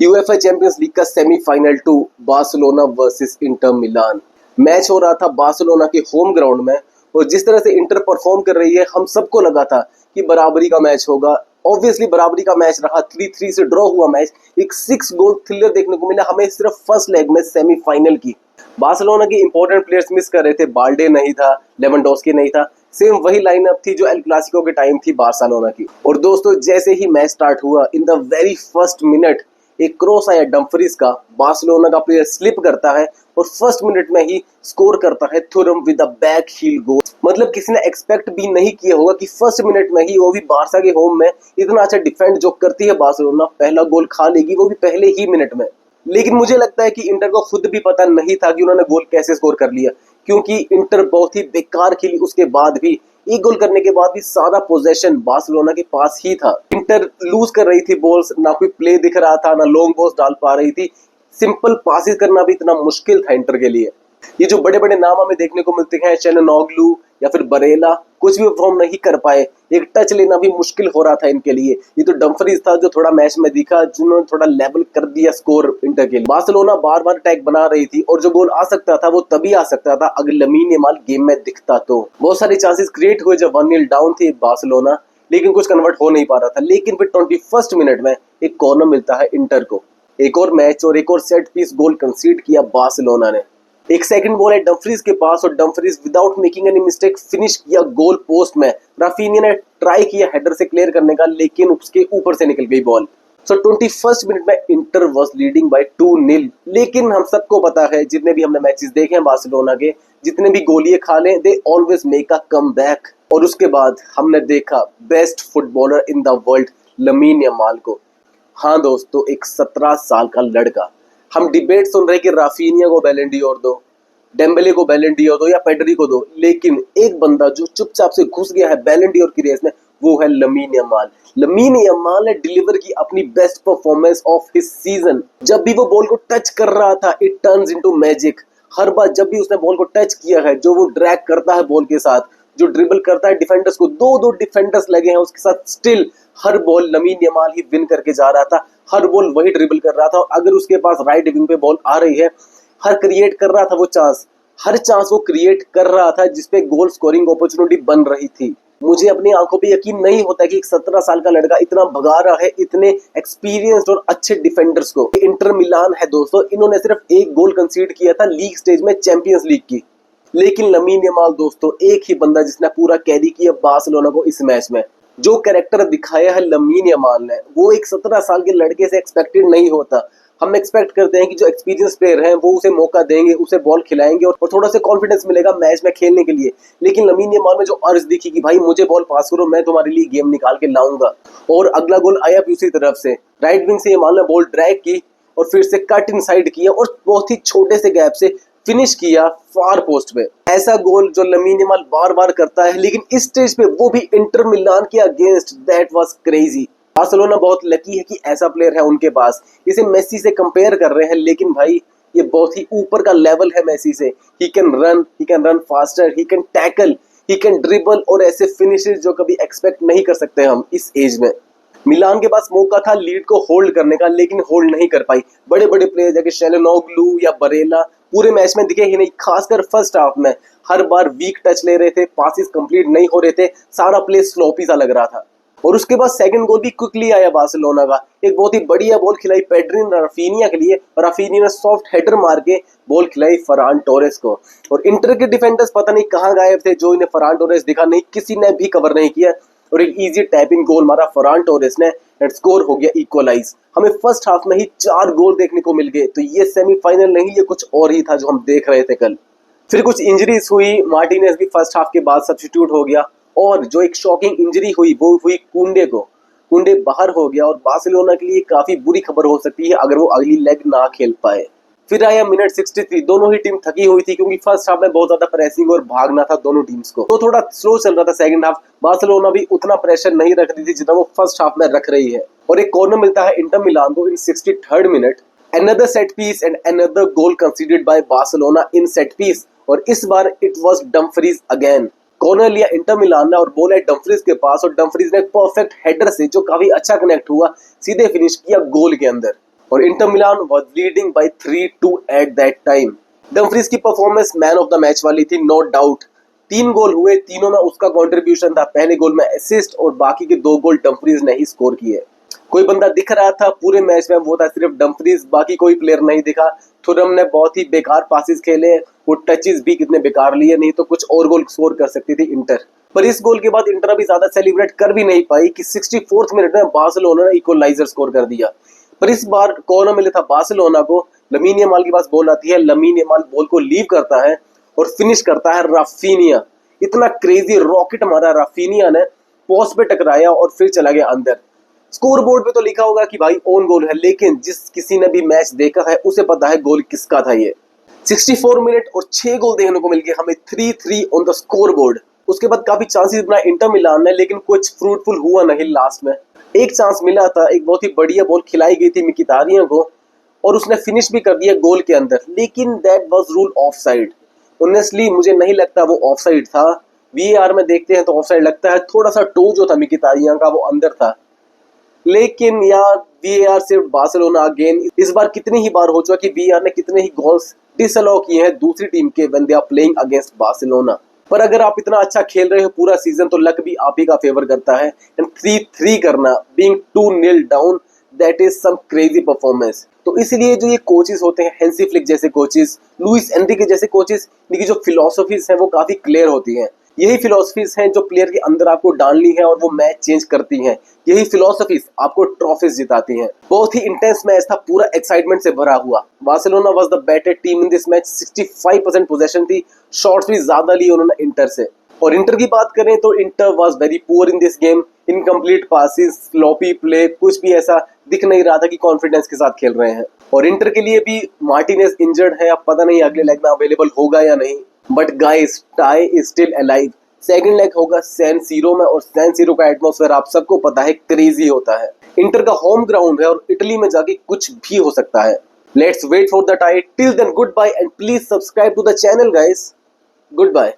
UEFA champions league का semifinal 2 Barcelona versus Inter Milan match हो रहा था बार्सिलोना के होम ग्राउंड में। और जिस तरह से इंटर परफॉर्म कर रही है, हम सबको लगा था कि बराबरी का मैच होगा। ऑब्वियसली बराबरी का मैच रहा, 3-3 से ड्रॉ हुआ मैच। एक 6 गोल थ्रिलर देखने को मिला हमें सिर्फ फर्स्ट लेग में सेमीफाइनल की। बार्सिलोना के इंपॉर्टेंट प्लेयर्स मिस कर रहे थे, बाल्डे नहीं था, लेवेंडोस्की नहीं था। सेम वही लाइनअप थी जो एल क्लासिको के टाइम थी बार्सिलोना की। और दोस्तों, जैसे ही मैच स्टार्ट हुआ, in the very first minute एक क्रॉस आया डम्फ्रीज का, बार्सिलोना का प्लेयर स्लिप करता है और फर्स्ट मिनट में ही स्कोर करता है Thuram with a back heel goal. मतलब किसी ने एक्सपेक्ट भी नहीं किया होगा कि फर्स्ट मिनट में ही, वो भी बारसा के होम में, इतना अच्छा डिफेंड जो करती है बार्सिलोना, पहला गोल खा लेगी, वो भी पहले ही मिनट में। लेकिन मुझे लगता है कि इंटर को खुद भी पता नहीं था कि उन्होंने गोल कैसे स्कोर कर लिया, क्योंकि इंटर बहुत ही बेकार खेली। उसके बाद भी, एक गोल करने के बाद भी सारा पोजेशन बार्सिलोना के पास ही था। इंटर लूज कर रही थी बॉल्स, ना कोई प्ले दिख रहा था, ना लॉन्ग बॉल्स डाल पा रही थी। सिंपल पासिस करना भी इतना मुश्किल था इंटर के लिए। ये जो बड़े बड़े नाम हमें देखने को मिलते हैं, चैल्हानोग्लू या फिर बरेला, कुछ भी परफॉर्म नहीं कर पाए। एक टच लेना भी मुश्किल हो रहा था इनके लिए। ये तो डम्फ्रीज था जो थोड़ा मैच में दिखा, जिन्होंने थोड़ा लेवल कर दिया स्कोर इंटर के लिए। बार्सिलोना बार बार अटैक बना रही थी और जो गोल आ सकता था वो तभी आ सकता था अगर लमीन यमाल गेम में दिखता तो। बहुत सारे चांसेस क्रिएट हुए जब 1-0 डाउन थी बार्सिलोना, लेकिन कुछ कन्वर्ट हो नहीं पा रहा था। लेकिन फिर 21st मिनट में एक कॉर्नर मिलता है इंटर को। एक और मैच और एक और सेट पीस गोल कंसीड किया बार्सिलोना ने। एक सेकंड बॉल है डम्फ्रीज के पास और Dumfries without making any mistake finish किया गोल पोस्ट में। राफीनिया ने ट्राई किया हेडर से क्लियर करने का, लेकिन उसके ऊपर से निकल गई बॉल। सो 21st मिनट में इंटर वाज लीडिंग बाय 2-0। लेकिन हम सबको पता है, जितने भी हमने मैचेस देखे हैं बार्सिलोना के, जितने भी गोलियां खा लें, they always make a comeback. और उसके बाद हमने देखा best footballer in the world Lamine Yamal को। हाँ दोस्तों, एक 17 साल का लड़का। हम डिबेट सुन रहे कि राफीनिया को बैलन डी'ओर दो, डेम्बेले को बैलन डी'ओर दो या पेड्री को दो, लेकिन एक बंदा जो चुपचाप से घुस गया है बैलन डी'ओर की रेस में, वो है लमीन यमाल। लमीन यमाल ने डिलीवर की अपनी best performance of his season. जब भी वो बॉल को टच कर रहा था, इट टर्न्स इनटू मैजिक। हर बार जब भी उसने बॉल को टच किया है, जो वो ड्रैग करता है बॉल के साथ, जो ड्रिबल करता है डिफेंडर्स को, दो दो डिफेंडर्स लगे हैं उसके साथ, स्टिल हर बॉल लमीन यमाल ही विन करके जा रहा था। हर बॉल वही ड्रिबल कर रहा था और अगर उसके पास राइट विंग पे बॉल आ रही है, हर क्रिएट कर रहा था वो चांस। हर चांस वो क्रिएट कर रहा था जिसपे गोल स्कोरिंग अपॉर्चुनिटी बन रही थी। मुझे अपनी आंखों पे यकीन नहीं होता कि एक 17 साल का लड़का इतना भगा रहा है इतने एक्सपीरियंस्ड और अच्छे डिफेंडर्स को। इंटर मिलान है दोस्तों, इन्होंने सिर्फ एक गोल कंसीड किया था लीग स्टेज में चैंपियंस लीग की। लेकिन लमीन यमाल दोस्तों, एक ही बंदा जिसने पूरा कैरी किया बार्सिलोना को इस मैच में। जो कैरेक्टर दिखाया है लमीन यमाल ने, वो एक 17 साल के लड़के से एक्सपेक्टेड नहीं होता। हम एक्सपेक्ट करते हैं कि जो एक्सपीरियंस प्लेयर हैं वो उसे मौका देंगे, उसे बॉल खिलाएंगे और थोड़ा सा कॉन्फिडेंस मिलेगा मैच में खेलने के लिए। लेकिन लमीन यमाल में जो अर्ज दिखी कि भाई मुझे बॉल पास करो, मैं तुम्हारे लिए गेम निकाल के लाऊंगा। और अगला गोल आया भी उसी तरफ से, राइट विंग से यमाल ने बॉल ड्रैग की और फिर से कट इनसाइड किया और बहुत ही छोटे से गैप से फिनिश किया फार पोस्ट पे। ऐसा गोल जो लमीन यमाल बार बार करता है, लेकिन इस स्टेज पे वो भी इंटर मिलान के against, that was crazy. Barcelona बहुत लकी है कि ऐसा प्लेयर है उनके पास। इसे मेसी से कंपेयर कर रहे हैं, लेकिन भाई ये बहुत ही ऊपर का लेवल है मेसी से। He can run faster, he can tackle, he can dribble और ऐसे फिनिशेस जो कभी एक्सपेक्ट नहीं कर सकते हम इस एज में। मिलान के पास मौका था लीड को होल्ड करने का, लेकिन होल्ड नहीं कर पाई। बड़े बड़े प्लेयर जैसे चैल्हानोग्लू या बरेला पूरे मैच में दिखे ही नहीं, खासकर फर्स्ट हाफ में। हर बार वीक टच ले रहे थे, पासिस कंप्लीट नहीं हो रहे थे, सारा प्ले स्लोपी सा लग रहा था। और उसके बाद सेकंड गोल भी क्विकली आया बार्सिलोना का। एक बहुत ही बढ़िया बॉल खिलाई पेड्री ने राफीनिया के लिए, और राफीनिया ने सॉफ्ट हेडर मार के बॉल खिलाई फरान टोरेस को। और इंटर के डिफेंडर्स पता नहीं कहाँ गायब थे, जो इन्हें फरान टोरेस दिखा नहीं, किसी ने भी कवर नहीं किया और एक इजी टैप इन गोल मारा फरान टोरेस ने एंड स्कोर हो गया इक्वलाइज। हमें फर्स्ट हाफ में ही 4 गोल देखने को मिल गए। तो ये सेमीफाइनल नहीं, ये कुछ और ही था जो हम देख रहे थे कल। फिर कुछ इंजरीज हुई, मार्टिनेज भी फर्स्ट हाफ के बाद सब्स्टिट्यूट हो गया, और जो एक शॉकिंग इंजरी हुई वो हुई कुंडे को। कुंडे बाहर हो गया और बार्सिलोना के लिए काफी बुरी खबर हो सकती है अगर वो अगली लेग ना खेल पाए। फिर आया मिनट 63। दोनों ही टीम थकी हुई थी क्योंकि फर्स्ट हाफ में बहुत ज्यादा प्रेसिंग और भागना था दोनों टीम्स को, तो थोड़ा स्लो चल रहा था सेकंड हाफ। बार्सिलोना भी उतना प्रेशर नहीं रख रही थी जितना वो फर्स्ट हाफ में रख रही है। और एक कॉर्नर मिलता है इंटर मिलान को इन 63rd minute. Another set piece and another goal conceded by Barcelona in set piece, और इस बार it was Dumfries again। Corner लिया इंटर मिलान ने और बॉल है डम्फ्रीज के पास, और डम्फ्रीज ने परफेक्ट हेडर से, जो काफी अच्छा कनेक्ट हुआ, सीधे फिनिश किया गोल के अंदर। और Inter Milan was leading by 3-2 at that time. Dumfries की performance man of the match वाली थी, नो डाउट। 3 गोल हुए, तीनों में उसका कंट्रीब्यूशन था। पहले गोल में असिस्ट और बाकी के 2 गोल डम्फ्रीज ने ही स्कोर किए। कोई बंदा दिख रहा था पूरे मैच में, वो था सिर्फ डम्फ्रीज, बाकी कोई प्लेयर नहीं दिखा। थुरम ने बहुत ही बेकार पासिस खेले, वो टचेस भी कितने बेकार लिए, नहीं तो कुछ और गोल स्कोर कर सकती थी इंटर। पर इस गोल के बाद इंटर अभी ज्यादा सेलिब्रेट कर भी नहीं पाई कि 64th मिनट में बार्सिलोना ने इक्वलाइजर स्कोर कर दिया। पर इस बार कॉर्नर मिला था बार्सिलोना को। लमीन यमाल के पास बॉल आती है, लमीन यमाल बॉल को लीव करता है और फिनिश करता है राफिनिया। इतना क्रेजी रॉकेट मारा राफिनिया ने, पोस्ट पे टकराया और फिर चला गया अंदर। स्कोर बोर्ड पे तो लिखा होगा कि भाई ओन गोल है, लेकिन जिस किसी ने भी मैच देखा है उसे पता है गोल किसका था ये। 64 मिनट और 6 गोल देखने को मिल गए हमें, 3-3 ऑन द स्कोर बोर्ड। उसके बाद काफी चांसेस बनाए इंटर मिलान ने, लेकिन कुछ फ्रूटफुल हुआ नहीं लास्ट में। एक चांस मिला था, एक बहुत ही बढ़िया बॉल खिलाई गई थी मिकितारियां को और उसने फिनिश भी कर दिया गोल के अंदर, लेकिन that was rule offside. Honestly मुझे नहीं लगता वो ऑफसाइड था। वीएआर में देखते हैं तो ऑफसाइड लगता है, थोड़ा सा टो जो था मिकितारियां का वो अंदर था। लेकिन यार वीएआर सिर्फ बार्सिलोना अगेन, इस बार कितनी ही बार हो चुका कि वीएआर ने कितने ही गोल्स डिसअलाउ किए हैं दूसरी टीम के when they are playing against Barcelona. पर अगर आप इतना अच्छा खेल रहे हो पूरा सीजन तो लक भी आप ही का फेवर करता है। एंड 3-3 करना, being 2-0 down, that is some crazy performance. तो इसलिए जो ये कोचेस होते हैं, हैंसी फ्लिक जैसे कोचेस, लुइस एनरिके जैसे कोचेस, इनकी जो फिलोसफीज हैं वो काफी क्लियर होती हैं। यही फिलोसफीज हैं जो प्लेयर के अंदर आपको डालनी है और वो मैच चेंज करती हैं। यही फिलोसफीज आपको ट्रॉफीज जिताती हैं। बहुत ही इंटेंस मैच था, पूरा एक्साइटमेंट से भरा हुआ। Barcelona was the better team in this match, 65% possession थी, शॉट्स भी ज्यादा लिए उन्होंने इंटर से। और इंटर की बात करें तो inter was very poor in this game, incomplete passes, sloppy play, कुछ भी ऐसा दिख नहीं रहा था कि कॉन्फिडेंस के साथ खेल रहे हैं। और इंटर के लिए भी मार्टिनेज इंजर्ड है, अब पता नहीं अगले लेग में अवेलेबल होगा या नहीं। But guys, tie is still alive. Second leg होगा सैन सीरो में, और सैन सीरो का एटमॉस्फेयर आप सबको पता है क्रेजी होता है। इंटर का होम ग्राउंड है और इटली में जाके कुछ भी हो सकता है। Let's wait for the tie. Till then good bye and please subscribe to the channel guys. Good bye.